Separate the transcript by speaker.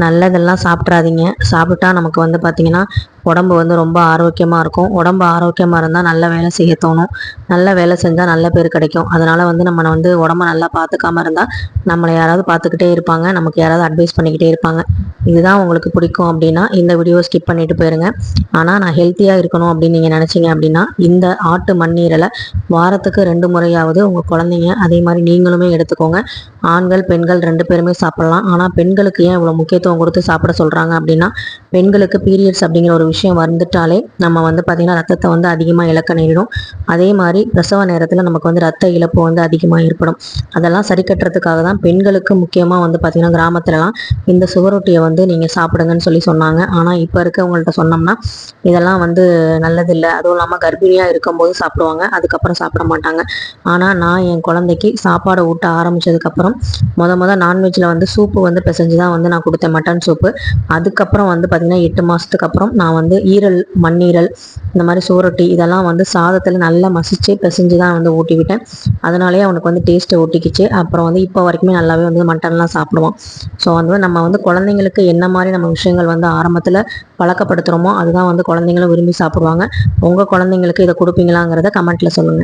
Speaker 1: நல்லதெல்லாம் சாப்பிட்றாதீங்க. சாப்பிட்டா நமக்கு வந்து பார்த்திங்கன்னா உடம்பு வந்து ரொம்ப ஆரோக்கியமாக இருக்கும். உடம்பு ஆரோக்கியமாக இருந்தால் நல்ல வேலை செய்ய தோணும். நல்ல வேலை செஞ்சால் நல்ல பேர் கிடைக்கும். அதனால் வந்து நம்ம வந்து உடம்ப நல்லா பார்த்துக்காம இருந்தால் நம்மளை யாராவது பார்த்துக்கிட்டே இருப்பாங்க, நமக்கு யாராவது அட்வைஸ் பண்ணிக்கிட்டே இருப்பாங்க. இதுதான் உங்களுக்கு பிடிக்கும் அப்படின்னா இந்த வீடியோ ஸ்கிப் பண்ணிட்டு போயிருங்க. ஆனால் நான் ஹெல்த்தியாக இருக்கணும் அப்படின்னு நீங்கள் நினச்சிங்க அப்படின்னா இந்த ஆட்டு மண்ணீரலை வாரத்துக்கு 2 முறையாவது உங்கள் குழந்தைங்க அதே மாதிரி நீங்களுமே எடுத்துக்கோங்க. ஆண்கள் பெண்கள் 2 பேருமே சாப்பிட்லாம். ஆனால் பெண்களுக்கு ஏன் இவ்வளோ முக்கியத்துவம் கொடுத்து சாப்பிட சொல்கிறாங்க அப்படின்னா, பெண்களுக்கு பீரியட்ஸ் அப்படிங்கிற ஒரு விஷயம் வந்துட்டாலே நம்ம வந்து பார்த்திங்கன்னா ரத்தத்தை வந்து அதிகமாக இழக்க நேரிடும். அதே மாதிரி பிரசவ நேரத்தில் நமக்கு வந்து ரத்த இழப்பு வந்து அதிகமாக ஏற்படும். அதெல்லாம் சரி கட்டுறதுக்காக தான் பெண்களுக்கு முக்கியமாக வந்து பார்த்திங்கன்னா கிராமத்துலலாம் இந்த சுவரொட்டியை வந்து நீங்கள் சாப்பிடுங்கன்னு சொல்லி சொன்னாங்க. ஆனால் இப்போ இருக்கவங்கள்ட்ட சொன்னோம்னா இதெல்லாம் வந்து நல்லதில்லை, அதுவும் இல்லாமல் கர்ப்பிணியாக இருக்கும்போது சாப்பிடுவாங்க, அதுக்கப்புறம் சாப்பிட மாட்டாங்க. ஆனால் நான் என் குழந்தைக்கு சாப்பாடு ஊட்ட ஆரம்பித்ததுக்கப்புறம் முத நான்வெஜ்ஜில் வந்து சூப்பு வந்து பிசைஞ்சு தான் வந்து நான் கொடுத்தேன், மட்டன் சூப்பு. அதுக்கப்புறம் வந்து பார்த்திங்கன்னா 8 மாதத்துக்கு அப்புறம் நான் வந்து ஈரல், மண்ணீரல், இந்த மாதிரி சோரொட்டி இதெல்லாம் வந்து சாதத்தில் நல்லா மசிச்சு பிசைஞ்சு தான் வந்து ஊட்டி விட்டேன். அதனாலேயே அவனுக்கு வந்து டேஸ்ட்டை ஒட்டிக்கிச்சு. அப்புறம் வந்து இப்போ வரைக்குமே நல்லாவே வந்து மட்டன்லாம் சாப்பிடுவான். ஸோ வந்து நம்ம வந்து குழந்தைங்களுக்கு என்ன மாதிரி நம்ம விஷயங்கள் வந்து ஆரம்பத்தில் பழக்கப்படுத்துகிறோமோ அதுதான் வந்து குழந்தைங்களும் விரும்பி சாப்பிடுவாங்க. உங்கள் குழந்தைங்களுக்கு இதை கொடுப்பீங்களாங்கிறத கமெண்ட்டில் சொல்லுங்கள்.